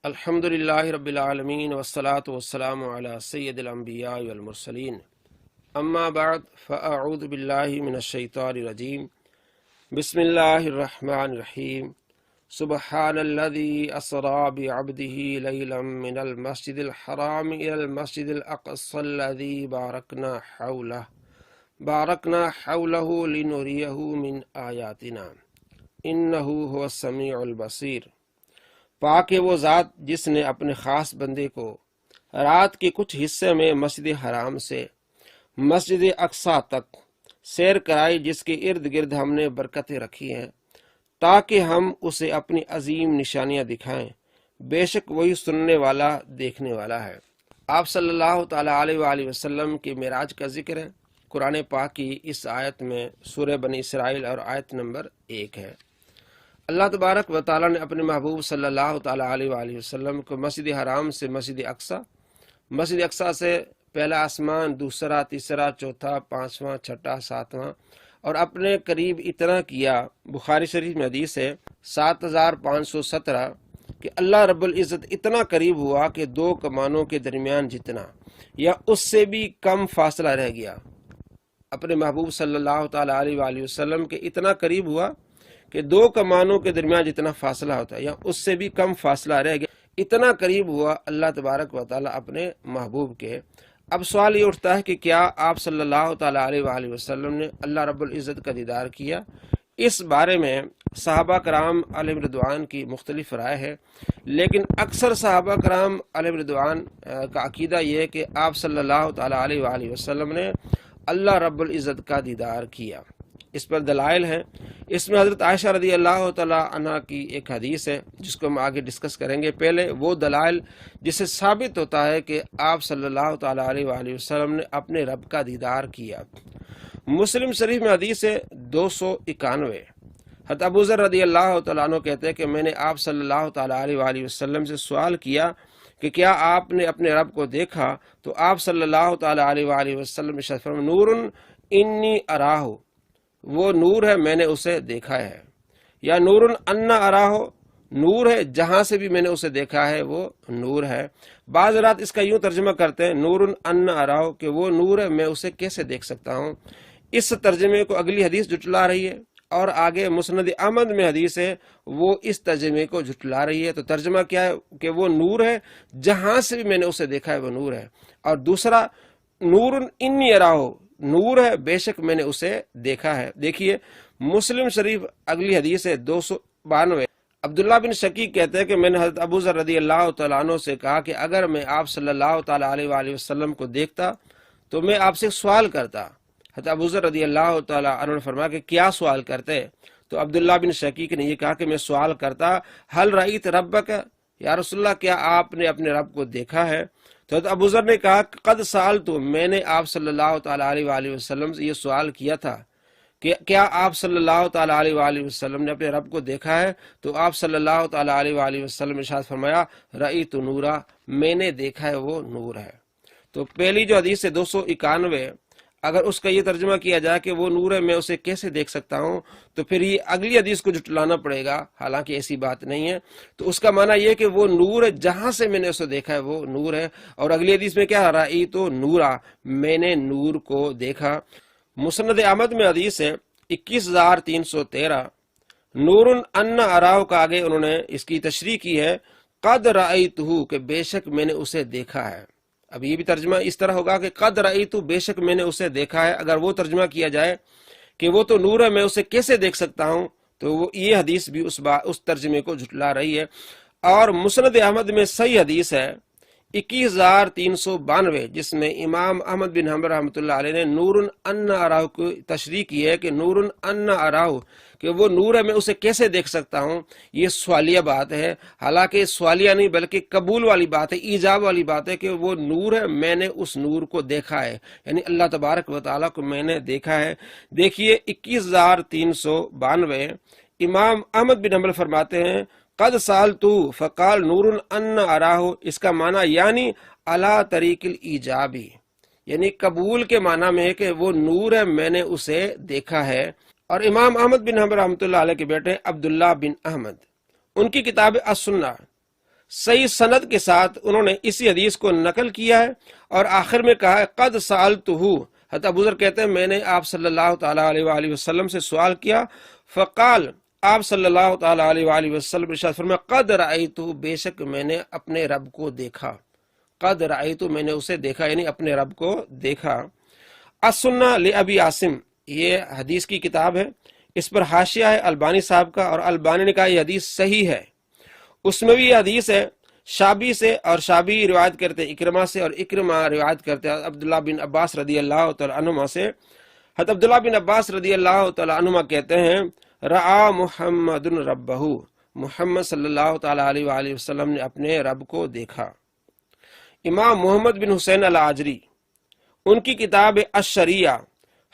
الحمدللہ رب العالمین والصلاة والسلام علی سید الانبیاء والمرسلین اما بعد فاعوذ باللہ من الشیطان الرجیم بسم اللہ الرحمن الرحیم سبحان الذی اسری بعبدہ لیلا من المسجد الحرام الی المسجد الاقصی الذی بارکنا حولہ لنریہ من آیاتنا انہ هو السمیع البصیر۔ پاک ہے وہ ذات جس نے اپنے خاص بندے کو رات کے کچھ حصے میں مسجد حرام سے مسجد اقصی تک سیر کرائی، جس کے ارد گرد ہم نے برکتیں رکھی ہیں تاکہ ہم اسے اپنی عظیم نشانیاں دکھائیں۔ بے شک وہی سننے والا دیکھنے والا ہے۔ آپ صلی اللہ تعالی علیہ وآلہ وسلم کے معراج کا ذکر ہے قرآن پاک کی اس آیت میں، سورہ بنی اسرائیل اور آیت نمبر 1 ہے۔ اللہ تبارک و تعالیٰ نے اپنے محبوب صلی اللہ تعالیٰ علیہ وآلہ وسلم کو مسجد حرام سے مسجد اقصی سے پہلا آسمان، دوسرا، تیسرا، چوتھا، پانچواں، چھٹا، ساتواں اور اپنے قریب اتنا کیا۔ بخاری شریف میں حدیث ہے 7517 کہ اللہ رب العزت اتنا قریب ہوا کہ 2 کمانوں کے درمیان جتنا یا اس سے بھی کم فاصلہ رہ گیا۔ اپنے محبوب صلی اللہ تعالیٰ علیہ وآلہ وسلم کے اتنا قریب ہوا کہ 2 کمانوں کے درمیان جتنا فاصلہ ہوتا ہے یا اس سے بھی کم فاصلہ رہ گیا، اتنا قریب ہوا اللہ تبارک و تعالیٰ اپنے محبوب کے۔ اب سوال یہ اٹھتا ہے کہ کیا آپ صلی اللہ تعالیٰ علیہ وآلہ وسلم نے اللہ رب العزت کا دیدار کیا؟ اس بارے میں صحابہ کرام علیہم رضوان کی مختلف رائے ہے، لیکن اکثر صحابہ کرام علیہم رضوان کا عقیدہ یہ ہے کہ آپ صلی اللہ تعالیٰ علیہ وآلہ وسلم نے اللہ رب العزت کا دیدار کیا۔ اس پر دلائل ہیں۔ اس میں حضرت عائشہ رضی اللہ تعالیٰ عنہ کی ایک حدیث ہے جس کو ہم آگے ڈسکس کریں گے۔ پہلے وہ دلائل جس سے ثابت ہوتا ہے کہ آپ صلی اللہ تعالیٰ علیہ وآلہ وسلم نے اپنے رب کا دیدار کیا۔ مسلم شریف میں حدیث ہے 291۔ حضرت ابو ذر رضی اللہ تعالیٰ عنہ کہتے ہیں کہ میں نے آپ صلی اللہ تعالیٰ علیہ وآلہ وسلم سے سوال کیا کہ کیا آپ نے اپنے رب کو دیکھا؟ تو آپ صلی اللہ تعالیٰ علیہ وآلہ وسلم ارشاد فرمایا نور انی اراہ، وہ نور ہے میں نے اسے دیکھا ہے، یا نور انا اراہ، نور ہے جہاں سے بھی میں نے اسے دیکھا ہے وہ نور ہے۔ بعض رات اس کا یوں ترجمہ کرتے ہیں نور انا اراہ کہ وہ نور ہے میں اسے کیسے دیکھ سکتا ہوں۔ اس ترجمے کو اگلی حدیث جھٹلا رہی ہے، اور آگے مسند احمد میں حدیث ہے وہ اس ترجمے کو جھٹلا رہی ہے۔ تو ترجمہ کیا ہے کہ وہ نور ہے جہاں سے بھی میں نے اسے دیکھا ہے وہ نور ہے، اور دوسرا نور انی اراہ، نور ہے بے شک میں نے اسے دیکھا ہے۔ دیکھیے مسلم شریف اگلی حدیث ہے 292۔ عبداللہ بن شقیق کہتے ہیں کہ میں نے حضرت ابو ذر رضی اللہ تعالیٰ عنہ سے کہا کہ اگر میں آپ صلی اللہ تعالیٰ علیہ وآلہ وسلم کو دیکھتا تو میں آپ سے سوال کرتا۔ حضرت ابو ذر رضی اللہ تعالیٰ عنہ نے فرمایا کہ کیا سوال کرتے؟ تو عبداللہ بن شقیق نے یہ کہا کہ میں سوال کرتا حل رأیت ربک، یا رسول اللہ کیا آپ نے اپنے رب کو دیکھا ہے؟ تو حضرت ابو ذر نے کہا قد سألت، میں نے آپ صلی اللہ تعالیٰ علیہ وآلہ وسلم سے یہ سوال کیا تھا کہ کیا آپ صلی اللہ تعالیٰ علیہ وآلہ وسلم نے اپنے رب کو دیکھا ہے؟ تو آپ صلی اللہ تعالیٰ علیہ وآلہ وسلم نے ارشاد فرمایا رأیت نورا، میں نے دیکھا ہے وہ نور ہے۔ تو پہلی جو حدیث ہے 291، اگر اس کا یہ ترجمہ کیا جائے کہ وہ نور ہے میں اسے کیسے دیکھ سکتا ہوں، تو پھر یہ اگلی حدیث کو جھٹلانا پڑے گا، حالانکہ ایسی بات نہیں ہے۔ تو اس کا معنی یہ کہ وہ نور ہے جہاں سے میں نے اسے دیکھا ہے وہ نور ہے، اور اگلی حدیث میں کیا رأیت نورا، میں نے نور کو دیکھا۔ مسند احمد میں حدیث ہے 21313، نور انا اراہ کا آگے انہوں نے اس کی تشریح کی ہے قد رأیتہ، کہ بے شک میں نے اسے دیکھا ہے۔ اب یہ بھی ترجمہ اس طرح ہوگا کہ قد رأیت، بے شک میں نے اسے دیکھا ہے۔ اگر وہ ترجمہ کیا جائے کہ وہ تو نور ہے میں اسے کیسے دیکھ سکتا ہوں، تو یہ حدیث بھی اس ترجمے کو جھٹلا رہی ہے۔ اور مسند احمد میں صحیح حدیث ہے 21392، جس میں امام احمد بن حنبل رحمۃ اللہ علیہ نے نور انا اراہ کو تشریح کی ہے کہ نور انا اراہ، کہ وہ نور ہے میں اسے کیسے دیکھ سکتا ہوں۔ یہ سوالیہ بات ہے، حالانکہ سوالیہ نہیں بلکہ قبول والی بات ہے، ایجاب والی بات ہے کہ وہ نور ہے میں نے اس نور کو دیکھا ہے، یعنی اللہ تبارک و تعالیٰ کو میں نے دیکھا ہے۔ دیکھیے 21392 امام احمد بن حنبل فرماتے ہیں قد سالتو فقال نور انا اراہ، اس کا معنی یعنی علی طریق الایجابی، یعنی قبول کے معنی میں ہے کہ وہ نور ہے میں نے اسے دیکھا ہے۔ اور امام احمد بن حنبل رحمۃ اللہ علیہ کے بیٹے عبداللہ بن احمد، ان کی کتاب السنہ صحیح سند کے ساتھ انہوں نے اسی حدیث کو نقل کیا ہے، اور آخر میں کہا ہے قد سألتہ، حضرت ابوذر کہتے ہیں میں نے آپ صلی اللہ تعالیٰ علیہ وآلہ وسلم سے سوال کیا، فقال، آپ صلی اللہ تعالیٰ علیہ وآلہ وسلم ارشاد فرمایا قد رأیت، بے شک میں نے اپنے رب کو دیکھا، قد رأیت، میں نے اسے دیکھا، یعنی اپنے رب کو دیکھا۔ السنہ لابی عاصم، یہ حدیث کی کتاب ہے، اس پر حاشیہ ہے البانی صاحب کا، اور البانی نے کہا یہ حدیث صحیح ہے۔ اس میں بھی یہ حدیث ہے شابی سے، اور شابی روایت کرتے اکرمہ سے، اور اکرمہ روایت کرتے عبداللہ بن عباس رضی اللہ تعالی عنہما سے۔ حضرت عبداللہ بن عباس رضی اللہ تعالی عنہما کہتے ہیں رعا محمد ربہ، محمد صلی اللہ تعالی علیہ وآلہ وسلم نے اپنے رب کو دیکھا۔ امام محمد بن حسین العاجری، ان کی کتاب الشریعہ،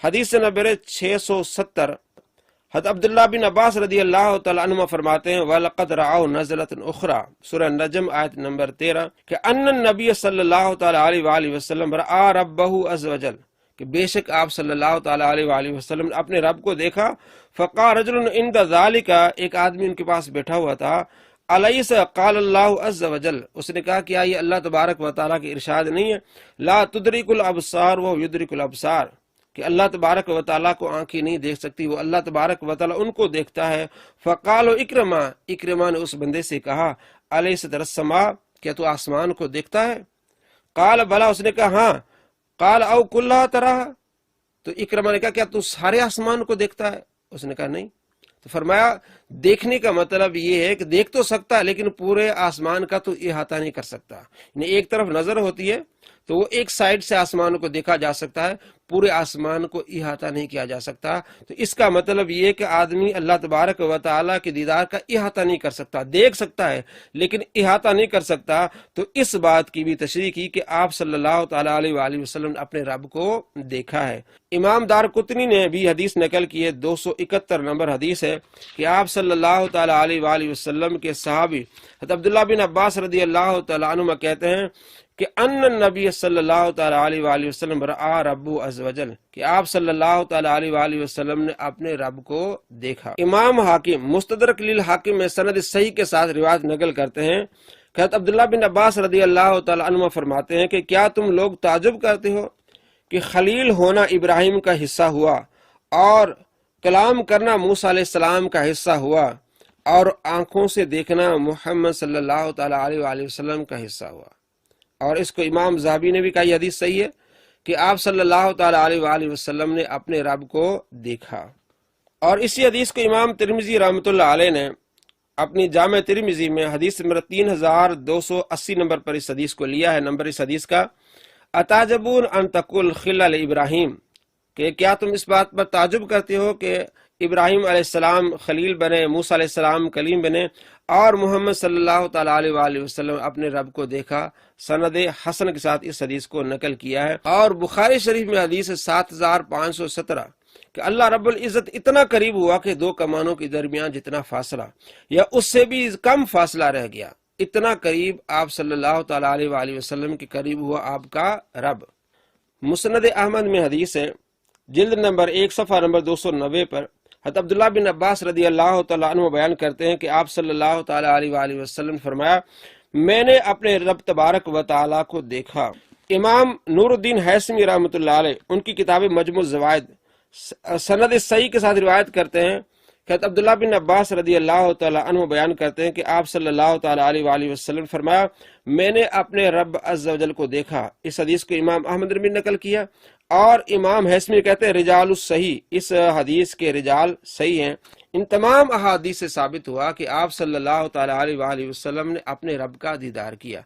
حدیث نمبر 670، حضرت عبداللہ بن عباس رضی اللہ تعالی عنہما فرماتے ہیں وَلَقَدْ رَعَوْا نَزْلَةً أُخْرَى، سورہ نجم آیت نمبر 13، کہ ان النبی صلی اللہ تعالی علیہ وآلہ وسلم رعا ربہ عز وجل، کہ بے شک آپ صلی اللہ تعالی علیہ وآلہ وسلم نے اپنے رب کو دیکھا۔ فقال رجل عند ذلك، ایک آدمی ان کے پاس بیٹھا ہوا تھا، الیس قال اللہ عز وجل، اس نے کہا کیا یہ اللہ تبارک و تعالیٰ کے ارشاد نہیں ہے لا تدرک الابصار وهو يدرك الابصار، کہ اللہ تبارک و تعالیٰ کو آنکھیں نہیں دیکھ سکتی، وہ اللہ تبارک و تعالیٰ ان کو دیکھتا ہے۔ فقال اکرمہ، اکرمہ نے اس بندے سے کہا الیس تری السماء، کیا تو آسمان کو دیکھتا ہے؟ قال بلا، اس نے کہا ہاں۔ قال او کلھا تراھا، تو اکرمہ نے کہا کیا تو سارے آسمان کو دیکھتا ہے؟ اس نے کہا نہیں۔ تو فرمایا دیکھنے کا مطلب یہ ہے کہ دیکھ تو سکتا ہے لیکن پورے آسمان کا تو احاطہ نہیں کر سکتا، یعنی ایک طرف نظر ہوتی ہے تو وہ ایک سائڈ سے آسمان کو دیکھا جا سکتا ہے، پورے آسمان کو احاطہ نہیں کیا جا سکتا۔ تو اس کا مطلب یہ کہ آدمی اللہ تبارک و تعالیٰ کے دیدار کا احاطہ نہیں کر سکتا، دیکھ سکتا ہے لیکن احاطہ نہیں کر سکتا۔ تو اس بات کی بھی تشریح کی کہ آپ صلی اللہ تعالیٰ علیہ وآلہ وسلم نے اپنے رب کو دیکھا ہے۔ امام دارقطنی نے بھی حدیث نقل کی ہے، 271 نمبر حدیث ہے، کہ آپ صلی اللہ تعالیٰ علیہ وآلہ وسلم کے صحابی حضرت عبداللہ بن عباس رضی اللہ تعالیٰ عنہما کہتے ہیں کہ ان النبی صلی اللہ تعالیٰ علیہ وآلہ وسلم رعا ربہ عز وجل، کہ آپ صلی اللہ تعالیٰ علیہ وآلہ وسلم نے اپنے رب کو دیکھا۔ امام حاکم مستدرک للحاکم میں سند صحیح کے ساتھ روایت نقل کرتے ہیں کہ حضرت عبداللہ بن عباس رضی اللہ تعالیٰ عنہ فرماتے ہیں کہ کیا تم لوگ تعجب کرتے ہو کہ خلیل ہونا ابراہیم کا حصہ ہوا، اور کلام کرنا موسیٰ علیہ السلام کا حصہ ہوا، اور آنکھوں سے دیکھنا محمد صلی اللہ تعالیٰ علیہ وآلہ وسلم کا حصہ ہوا۔ اور اس کو امام ذہبی نے بھی کہا یہ حدیث صحیح ہے کہ آپ صلی اللہ تعالیٰ علیہ وآلہ وسلم نے اپنے رب کو دیکھا۔ اور اسی حدیث کو امام ترمذی رحمۃ اللہ علیہ نے اپنی جامع ترمذی میں حدیث نمبر 3280 نمبر پر اس حدیث کو لیا ہے، نمبر اس حدیث کا اتعجبون ان تقول خلل ابراہیم، کہ کیا تم اس بات پر تعجب کرتے ہو کہ ابراہیم علیہ السلام خلیل بنے، موسیٰ علیہ السلام کلیم بنے، اور محمد صلی اللہ تعالیٰ علیہ وآلہ وسلم اپنے رب کو دیکھا۔ سند حسن کے ساتھ اس حدیث کو نقل کیا ہے۔ اور بخاری شریف میں حدیث 7517 کہ اللہ رب العزت اتنا قریب ہوا کہ دو کمانوں کے درمیان جتنا فاصلہ یا اس سے بھی کم فاصلہ رہ گیا، اتنا قریب آپ صلی اللہ تعالیٰ علیہ وآلہ وسلم کے قریب ہوا آپ کا رب۔ مسند احمد میں حدیث ہے، جلد نمبر 1 صفحہ نمبر 290 پر حضرت عبداللہ بن عباس رضی اللہ تعالیٰ عنہ بیان کرتے ہیں کہ آپ صلی اللہ تعالیٰ علیہ وآلہ وسلم نے فرمایا میں نے اپنے رب تبارک و تعالیٰ کو دیکھا۔ امام نور الدین حیثمی رحمۃ اللہ علیہ ان کی کتاب مجموع الزوائد سند صحیح کے ساتھ روایت کرتے ہیں کہ عبداللہ بن عباس رضی اللہ تعالیٰ عنہ بیان کرتے ہیں کہ آپ صلی اللہ تعالیٰ علیہ وآلہ وسلم نے فرمایا میں نے اپنے رب عز و جل کو دیکھا۔ اس حدیث کو امام احمد نے بھی نقل کیا، اور امام حیثمی کہتے ہیں رجال الصحیح، اس حدیث کے رجال صحیح ہیں۔ ان تمام احادیث سے ثابت ہوا کہ آپ صلی اللہ تعالیٰ علیہ وآلہ وسلم نے اپنے رب کا دیدار کیا۔